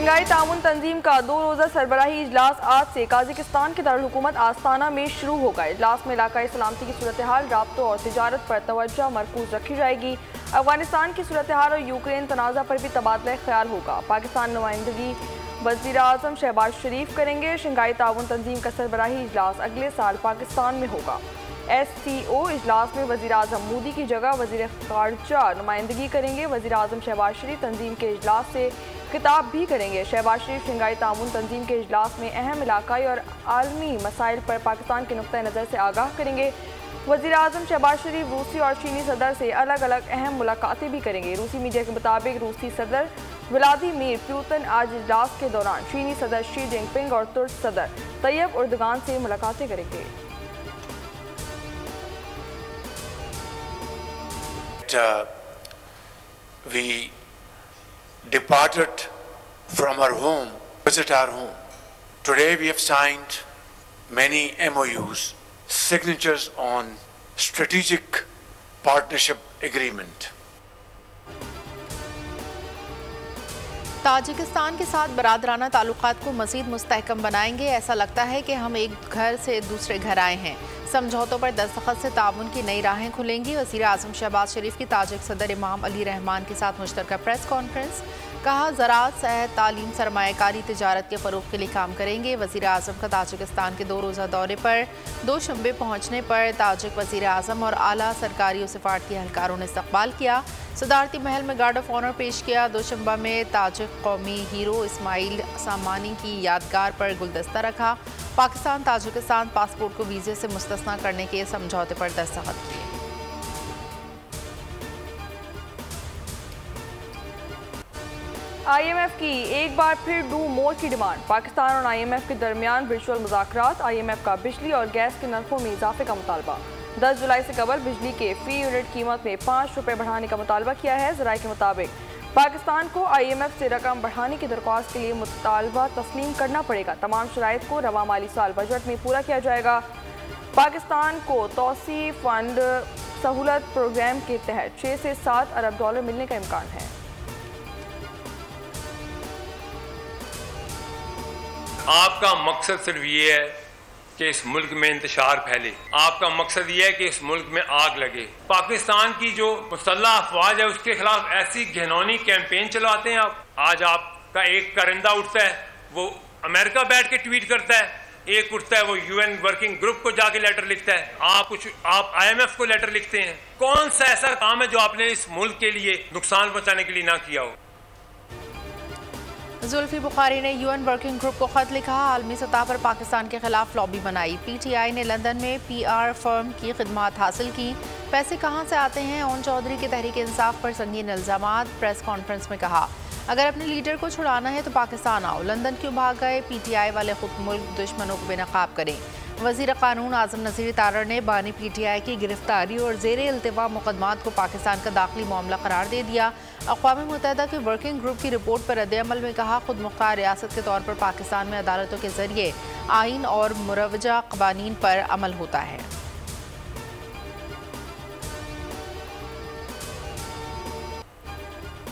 Shanghai ताउन तंजीम का 2 रोज़ा सरबराही इजलास आज से काज़ाकिस्तान के दारुल-हुकूमत आस्ताना में शुरू होगा। इजलास में इलाकाई सलामती की सूरत हाल, राब्तों और तिजारत पर तवज्जो मरकूज रखी जाएगी। अफगानिस्तान की सूरत हाल और यूक्रेन तनाज़ा पर भी तबादला ख्याल होगा। पाकिस्तान नुमाइंदगी वज़ीर आज़म शहबाज शरीफ करेंगे। शंघाई ताउन तंजीम का सरबराही इजलास अगले साल पाकिस्तान में होगा। SCO इजलास में वज़ीर आज़म मोदी की जगह वज़ीर ख़ारजा नुमाइंदगी करेंगे। वज़ीर आज़म शहबाज शरीफ तंजीम के इजलास से खिताब भी करेंगे। शहबाज शरीफ शंघाई ताउन तंजीम के इजलास में अहम इलाकाई और आलमी मसाइल पर पाकिस्तान के नुक्ता नज़र से आगाह करेंगे। वज़ीर आज़म शहबाज शरीफ रूसी और चीनी सदर से अलग अलग अहम मुलाकातें भी करेंगे। रूसी मीडिया के मुताबिक रूसी सदर व्लादिमीर पुतिन आज इजलास के दौरान चीनी सदर शी जिनपिंग और तुर्क सदर तैयब एर्दोगान से मुलाकातें करेंगे। We departed from our home, visit our home. Today we have signed many MOUs, signatures on strategic partnership agreement. Tajikistan के साथ बरादराना ताल्लुकात को मज़ीद मुस्तहकम बनाएंगे। ऐसा लगता है कि हम एक घर से दूसरे घर आए हैं। समझौतों पर दस्तखत से ताउन की नई राहें खुलेंगी। वज़ीर आज़म शहबाज शरीफ की ताजिक सदर इमाम अली रहमान के साथ मुश्तरका प्रेस कॉन्फ्रेंस। कहा, ज़राअत, सेहत, तालीम, सरमायाकारी, तिजारत के फ़रोग़ के लिए काम करेंगे। वज़ीर आज़म का ताजिकिस्तान के 2 रोज़ा दौरे पर 2 शंबे पहुँचने पर ताजिक वज़ीर आज़म और आला सरकारी और सिफारती एहलकारों ने इस्तक़बाल किया। सदारती महल में गार्ड ऑफ ऑनर पेश किया। दोशंबा में ताजिक कौमी हीरो इस्माइल सामानी की यादगार पर गुलदस्ता रखा। पाकिस्तान ताजिकिस्तान पासपोर्ट को वीज़े से मुस्तस्ना करने के समझौते पर दस्तखत किए। IMF की एक बार फिर डू मोर की डिमांड। पाकिस्तान और IMF के दरमियान वर्चुअल मुज़ाकरात। IMF का बिजली और गैस के नरखों में इजाफे का मुतालबा। 10 जुलाई से कबल बिजली के फ़ी यूनिट कीमत में 5 रुपये बढ़ाने का मुतालबा किया है। ज़राए के मुताबिक पाकिस्तान को IMF से रकम बढ़ाने की दरख्वास्त के लिए मुतालबा तस्लीम करना पड़ेगा। तमाम शराइत को रवा माली साल बजट में पूरा किया जाएगा। पाकिस्तान को तौसी फंड सहूलत प्रोग्राम के तहत 6 से 7 अरब डॉलर मिलने का इम्कान है। आपका मकसद सिर्फ ये है कि इस मुल्क में इंतशार फैले। आपका मकसद ये है कि इस मुल्क में आग लगे। पाकिस्तान की जो मुसल्लह अफवाज है उसके खिलाफ ऐसी घिनौनी कैंपेन चलाते हैं आप। आज आपका एक परिंदा उठता है, वो अमेरिका बैठ के ट्वीट करता है, एक उठता है वो UN वर्किंग ग्रुप को जाके लेटर लिखता है, आप IMF को लेटर लिखते हैं। कौन सा ऐसा काम है जो आपने इस मुल्क के लिए नुकसान पहुंचाने के लिए ना किया हो? जुल्फी बुखारी ने UN वर्किंग ग्रुप को खत लिखा। आलमी सतह पर पाकिस्तान के खिलाफ लॉबी बनाई। PTI ने लंदन में PR फर्म की खिदमत हासिल की। पैसे कहाँ से आते हैं? ओन चौधरी के तहरीक इंसाफ पर संगीन इल्जामात। प्रेस कॉन्फ्रेंस में कहा, अगर अपने लीडर को छुड़ाना है तो पाकिस्तान आओ। लंदन क्यों भाग गए? PTI वाले खुद मुल्क दुश्मनों को बेनकाब करें। वज़ीर कानून आज़म नज़ीर तारड़ ने बानी PTI की गिरफ्तारी और ज़ेर इल्तिवा मुकदमात को पाकिस्तान का दाखिली मामला करार दे दिया। अक़वाम मुत्तहिदा के वर्किंग ग्रुप की रिपोर्ट पर रद्द-ए-अमल में कहा, खुद मुख्तार रियासत के तौर पर पाकिस्तान में अदालतों के ज़रिए आइन और मुरवजा क़वानीन पर अमल होता है।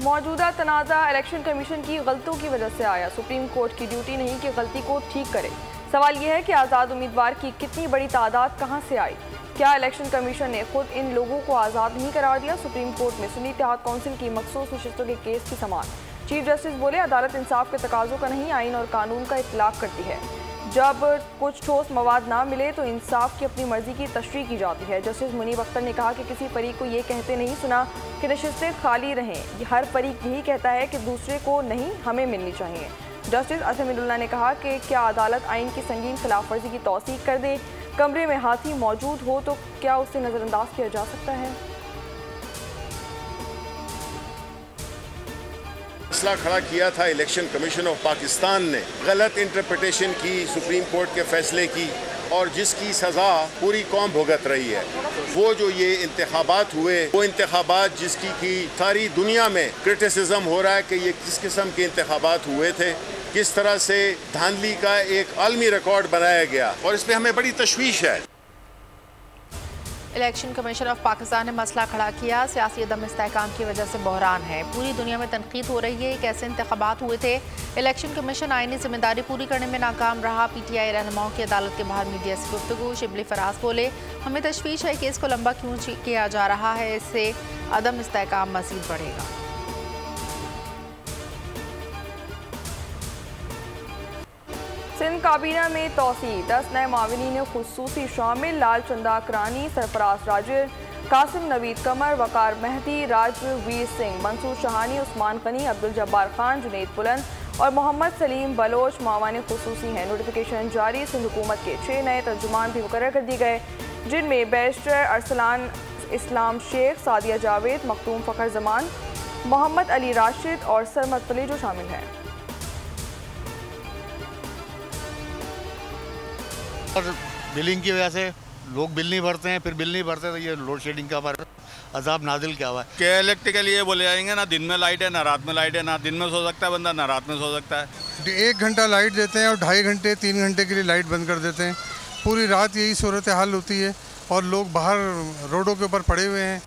मौजूदा तनाज़ा इलेक्शन कमीशन की गलतियों की वजह से आया। सुप्रीम कोर्ट की ड्यूटी नहीं कि गलती को ठीक करे। सवाल यह है कि आज़ाद उम्मीदवार की कितनी बड़ी तादाद कहां से आई? क्या इलेक्शन कमीशन ने खुद इन लोगों को आज़ाद नहीं करार दिया? सुप्रीम कोर्ट में सुन्नी इत्तेहाद काउंसिल की मखसूस नशिस्तों के केस की समाअत। चीफ जस्टिस बोले, अदालत इंसाफ के तकाज़ों का नहीं, आइन और कानून का इत्तलाक़ करती है। जब कुछ ठोस मवाद ना मिले तो इंसाफ की अपनी मर्जी की तशरीह की जाती है। जस्टिस मुनीब अख्तर ने कहा कि किसी फरीक को ये कहते नहीं सुना कि नशिस्तें खाली रहें। हर फरीक यही कहता है कि दूसरे को नहीं, हमें मिलनी चाहिए। जस्टिस असमिरुल्लाह ने कहा कि क्या अदालत आइन की संगीन खिलाफ वर्जी की तौसीक कर दे? कमरे में हाथी मौजूद हो तो क्या उसे नज़रअंदाज किया जा सकता है? मसला खड़ा किया था इलेक्शन कमीशन ऑफ पाकिस्तान ने, गलत इंटरप्रिटेशन की सुप्रीम कोर्ट के फैसले की, और जिसकी सज़ा पूरी कौम भुगत रही है। वो जो ये इंतखाबात हुए, वो इंतखाबात जिसकी की सारी दुनिया में क्रिटिसिज्म हो रहा है कि ये किस किस्म के इंतखाबात हुए थे, किस तरह से धांधली का एक आलमी रिकॉर्ड बनाया गया, और इस पर हमें बड़ी तशवीश है। इलेक्शन कमीशन ऑफ पाकिस्तान ने मसला खड़ा किया, सियासी अदम इस्तेहकाम की वजह से बहरान है। पूरी दुनिया में तनकीद हो रही है, कैसे इंतखाबात हुए थे। इलेक्शन कमीशन आईनी जिम्मेदारी पूरी करने में नाकाम रहा। PTI रहनुमाओं की अदालत के बाहर मीडिया से गुफ्तगू। शिबली फराज बोले, हमें तशवीश है कि इसको लंबा क्यों किया जा रहा है, इससे अदम इस्तेहकाम मज़ीद बढ़ेगा। सिंध काबीना में तोसी, 10 नए माविनीन खुसूसी शामिल। लाल चंदा करानी, सरफराज राजिर, कासिम नवीद कमर, वकार मेहदी, राजवीर सिंह, मंसूर शहानी, उस्मान गनी, अब्दुल जब्बार खान, जुनैद बुलंद और मोहम्मद सलीम बलोच मावान खुसूसी हैं। नोटिफिकेशन जारी। सिंध हुकूमत के 6 नए तर्जुमान भी मुकर्रर कर दिए गए, जिनमें बैरिस्टर अरसलान इस्लाम शेख, सादिया जावेद, मखदूम फ़खर जमान, मोहम्मद अली राशिद और सरमद तलेजो शामिल हैं। और बिलिंग की वजह से लोग बिल नहीं भरते हैं, फिर बिल नहीं भरते तो ये लोड शेडिंग का अजाब नाजिल क्या हुआ है। के इलेक्ट्रिकल ये बोले जाएंगे ना दिन में लाइट है ना रात में लाइट है, ना दिन में सो सकता है बंदा ना रात में सो सकता है। 1 घंटा लाइट देते हैं और 2.5 घंटे 3 घंटे के लिए लाइट बंद कर देते हैं। पूरी रात यही सूरत हाल होती है और लोग बाहर रोडों के ऊपर पड़े हुए हैं।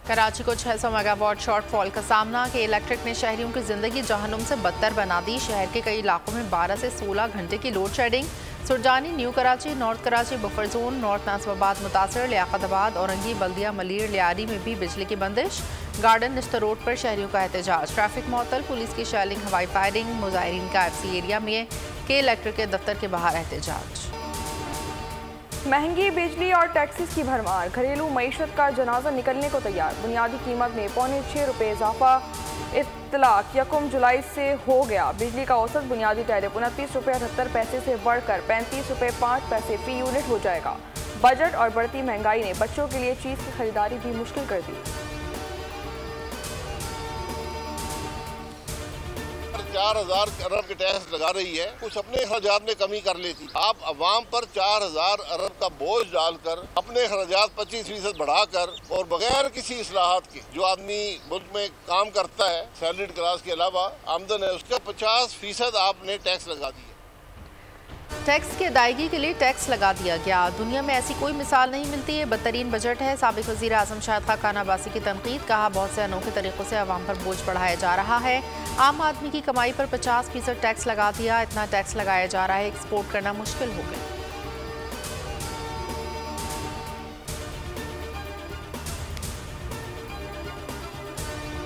कराची को 600 मेगावाट शॉर्टफॉल का सामना। के इलेक्ट्रिक ने शहरियों की जिंदगी जहन्नुम से बदतर बना दी। शहर के कई इलाकों में 12 से 16 घंटे की load shedding. Surjani, new Karachi, north Karachi buffer zone, north Nazimabad मुतासर, लियाकताबाद, औरंगी, बल्दिया, मलीर, लियारी में भी बिजली की बंदिश। गार्डन निश्तर रोड पर शहरियों का एहतजाज। ट्रैफिक मुअत्तल, पुलिस की शेलिंग, हवाई फायरिंग। मुजाहिरीन का FC एरिया में के इलेक्ट्रिक के दफ्तर के बाहर एहतजाज। महंगी बिजली और टैक्सेस की भरमार, घरेलू मईशत का जनाजा निकलने को तैयार। बुनियादी कीमत में ₹6 इजाफा। इत्तलाक 1 जुलाई से हो गया। बिजली का औसत बुनियादी टैरिफ ₹29.78 से बढ़कर ₹35.05 फी यूनिट हो जाएगा। बजट और बढ़ती महंगाई ने बच्चों के लिए चीज़ की खरीदारी भी मुश्किल कर दी। 4,000 अरब के टैक्स लगा रही है, कुछ अपने अखराजात में कमी कर लेती। आप अवाम पर 4,000 अरब का बोझ डालकर अपने अखराजात 25% बढ़ाकर और बगैर किसी इस्लाहात के, जो आदमी मुल्क में काम करता है सैलरीड क्लास के अलावा आमदन है, उसका 50% आपने टैक्स लगा दिया। टैक्स की अदायगी के लिए टैक्स लगा दिया गया। दुनिया में ऐसी कोई मिसाल नहीं मिलती है। बदतरीन बजट है। साबिक वज़ीर आज़म शाहिद खान अब्बासी की तनकीद। कहा, बहुत से अनोखे तरीक़ों से अवाम पर बोझ बढ़ाया जा रहा है। आम आदमी की कमाई पर 50% टैक्स लगा दिया। इतना टैक्स लगाया जा रहा है, एक्सपोर्ट करना मुश्किल हो गया।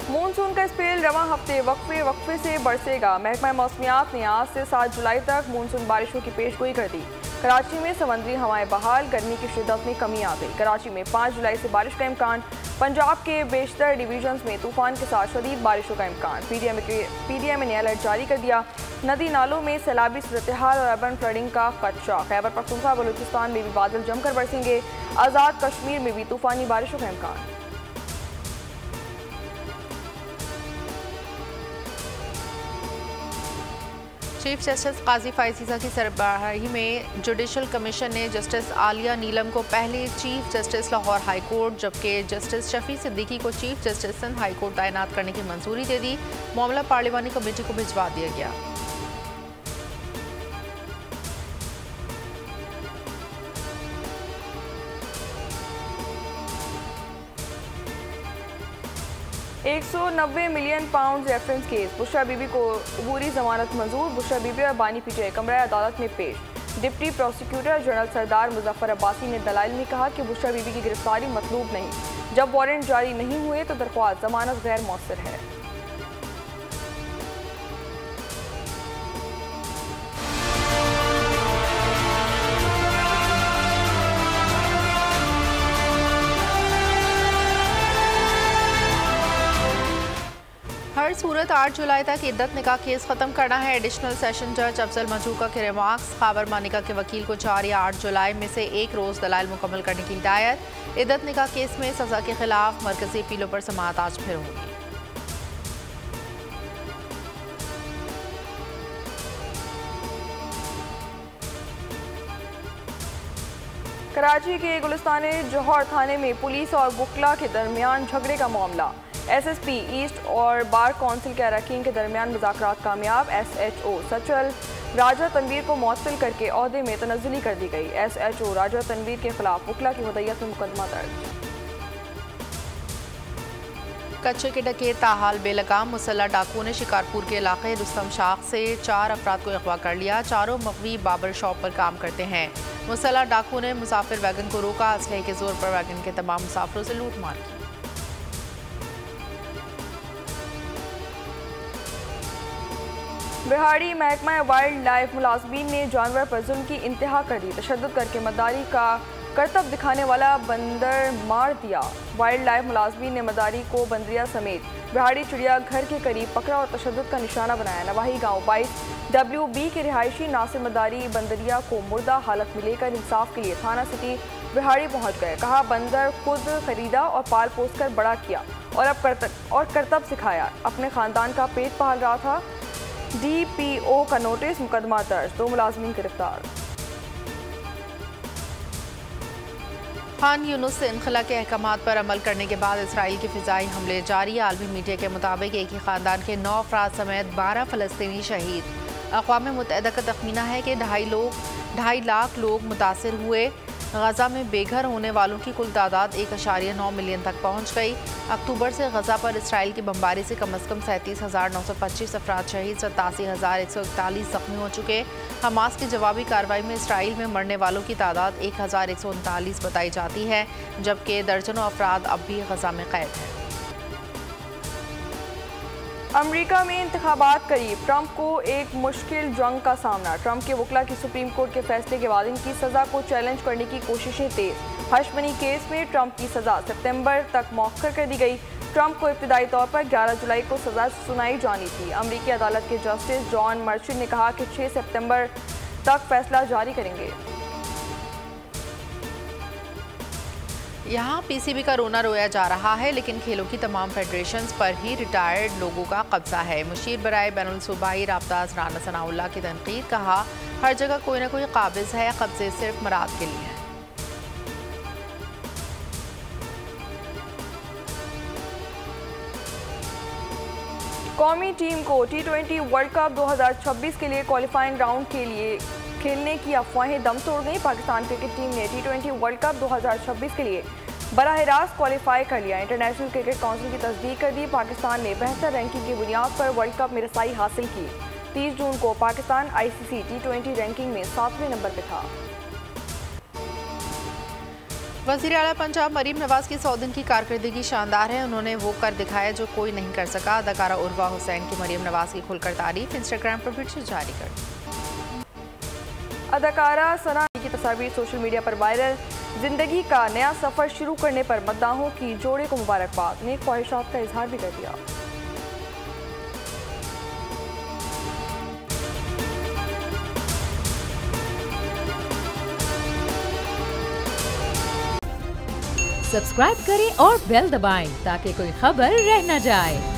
मानसून का स्पेल रवां हफ्ते वक्फे से बरसेगा। महकमा मौसमियात ने आज से 7 जुलाई तक मानसून बारिशों की पेशगोई कर दी। कराची में समुद्री हवाएं बहाल, गर्मी की शिद्दत में कमी आ गई। कराची में 5 जुलाई से बारिश का इम्कान। पंजाब के बेशतर डिवीजन्स में तूफान के साथ शदीद बारिशों का इम्कान। PDM ने अलर्ट जारी कर दिया। नदी नालों में सैलाबी सूरत हाल और अर्बन फ्लडिंग का खदशा। खैबर पख्तूनख्वा बलूचिस्तान में भी बादल जमकर बरसेंगे। आज़ाद कश्मीर में भी तूफानी बारिशों का इम्कान। चीफ जस्टिस काजी फायजीज़ा की सरबराही में जुडिशल कमीशन ने जस्टिस आलिया नीलम को पहले chief justice Lahore high court, जबकि जस्टिस शफी सिद्दीकी को chief justice Sindh high court तैनात करने की मंजूरी दे दी। मामला पार्लिमानी कमेटी को भिजवा दिया गया। £190 million reference case. Bushra Bibi को अबूरी जमानत मंजूर। बुशरा बीबी और बानी PTI कमरा अदालत में पेश। डिप्टी प्रोसिक्यूटर जनरल सरदार मुजफ्फर अब्बासी ने दलाइल में कहा कि बुशरा बीबी की गिरफ्तारी मतलूब नहीं। जब वारंट जारी नहीं हुए तो दरख्वास्त जमानत गैर मौसर है। हर सूरत 8 जुलाई तक इद्दत निकाह केस खत्म करना है। एडिशनल सेशन जज अफजल मजूका के रिमार्क्स। खाबर मानिका के वकील को 4 या 8 जुलाई में से एक रोज़ दलाइल मुकम्मल करने की हिदायत। इद्दत निकाह केस में सज़ा के खिलाफ मरकजी अपीलों पर समाअत आज फिर होगी। कराची के गुलिस्तान जौहर थाने में पुलिस और बुकला के दरमियान झगड़े का मामला। SSP ईस्ट और बार कौंसिल के अरकान के दरमियान मुज़ाकरात कामयाब। SHO सचल राजा तनवीर को मुअत्तल करके ओहदे में तनज़्ज़ुली कर दी गई। SHO राजा तनवीर के खिलाफ वकला की हुदैयत में मुकदमा दर्ज। कच्चे के डके ताहाल बेलगाम मुसल्लह डाकुओं ने शिकारपुर के इलाके रुस्तम शाख से 4 अफराद को अगवा कर लिया। चारों मकवी बाबर शॉप पर काम करते हैं। मुसल्लह डाकुओं ने मुसाफिर वैगन को रोका, असलहे के जोर पर वैगन के तमाम मुसाफिरों से लूट मार की। बिहाड़ी महकमा वाइल्ड लाइफ मुलाजमीन ने जानवर पर जुल्म की इंतहा कर दी। तशद्दुद करके मदारी का करतब दिखाने वाला बंदर मार दिया। वाइल्ड लाइफ मुलाजमीन ने मदारी को बंदरिया समेत बिहाड़ी चिड़िया घर के करीब पकड़ा और तशद्दुद का निशाना बनाया। नवाही गांव 22 WB के रिहायशी नासिर मदारी बंदरिया को मुर्दा हालत में लेकर इंसाफ के लिए थाना सिटी बिहाड़ी पहुंच गए। कहा बंदर खुद खरीदा और पाल पोस कर बड़ा किया और करतब सिखाया। अपने खानदान का पेट पाल रहा था। DPO का नोटिस, मुकदमा दर्ज, 2 मुलाजमीन गिरफ्तार। खान यूनुस से इनखला के अहकामात पर अमल करने के बाद इसराइल के फ़िज़ाई हमले जारी। आलमी मीडिया के मुताबिक एक ही ख़ानदान के 9 अफराद समेत 12 फ़लस्तीनी शहीद। अक़वाम मुत्तहिदा का तखमीना है कि 2.5 लाख लोग मुतासर हुए। गज़ा में बेघर होने वालों की कुल तादाद 1.9 मिलियन तक पहुँच गई। अक्टूबर से गज़ा पर इसराइल की बमबारी से कम 37,925 अफराद शहीद, 87,141 ज़ख्मी हो चुके। हमास की जवाबी कार्रवाई में इसराइल में मरने वालों की तादाद 1,139 बताई जाती है, जबकि दर्जनों अफराद अब भी गज़ा में कैद हैं। अमेरिका में इंतखाबात करीब, ट्रंप को एक मुश्किल जंग का सामना। ट्रंप के वकला की सुप्रीम कोर्ट के फैसले के बाद इनकी सज़ा को चैलेंज करने की कोशिशें तेज। हश मनी केस में ट्रंप की सज़ा सितंबर तक मौखर कर दी गई। ट्रंप को इब्तिदाई तौर पर 11 जुलाई को सज़ा सुनाई जानी थी। अमेरिकी अदालत के जस्टिस जॉन मर्चेंट ने कहा कि 6 सितंबर तक फैसला जारी करेंगे। यहाँ PCB का रोना रोया जा रहा है, लेकिन खेलों की तमाम फेडरेशंस पर ही रिटायर्ड लोगों का कब्जा है। मुशीर बराए बैनुल सूबाई राब्तास राना सनाउल्लाह की तनकीद। कहा हर जगह कोई ना कोई काबिज है, कब्जे सिर्फ मराद के लिए हैं। कौमी टीम को T20 वर्ल्ड कप 2026 के लिए क्वालिफाइंग राउंड के लिए खेलने की अफवाहें दम तोड़ गई। पाकिस्तान क्रिकेट टीम ने T20 वर्ल्ड कप 2026 के लिए बराह रास्त क्वालिफाई कर लिया। इंटरनेशनल क्रिकेट काउंसिल की तस्दीक कर दी। पाकिस्तान ने बेहतर रैंकिंग की बुनियाद पर वर्ल्ड कप में रसाई हासिल की। 30 जून को पाकिस्तान ICC T20 रैंकिंग में 7वें नंबर पर था। वज़ीर आला पंजाब मरीम नवाज की 100 दिन की कारकर्दगी शानदार है। उन्होंने वो कर दिखाया जो कोई नहीं कर सका। अदाकारा उर्वा हुसैन की मरीम नवाज की खुलकर तारीफ, इंस्टाग्राम पर वीडियो जारी कर। अदाकारा सना की तस्वीर सोशल मीडिया पर वायरल। जिंदगी का नया सफर शुरू करने पर मद्दाहों की जोड़े को मुबारकबाद, नेक ख्वाहिशात का इजहार भी कर दिया। सब्सक्राइब करें और बेल दबाएं ताकि कोई खबर रह न जाए।